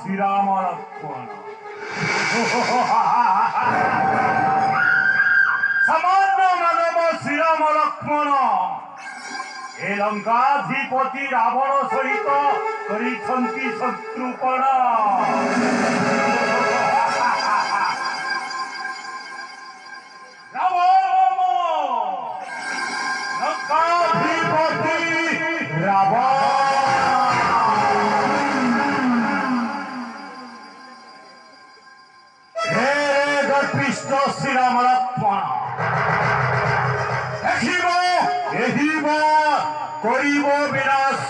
ଶ୍ରୀରାମ ଲକ୍ଷ୍ମଣ ସାମାନ୍ୟ ମାନବ ଶ୍ରୀରାମ ଲକ୍ଷ୍ମଣ ଏ ଲଙ୍କାଧିପତି ରାବଣ ସହିତ କରିଛନ୍ତି ଶତ୍ରୁପଣ। ଲଙ୍କାଧିପତି ରାବଣ কৃষ্ণ শ্রীরাম লক্ষ্মণ দেখিব এহিব করিব বিনাশ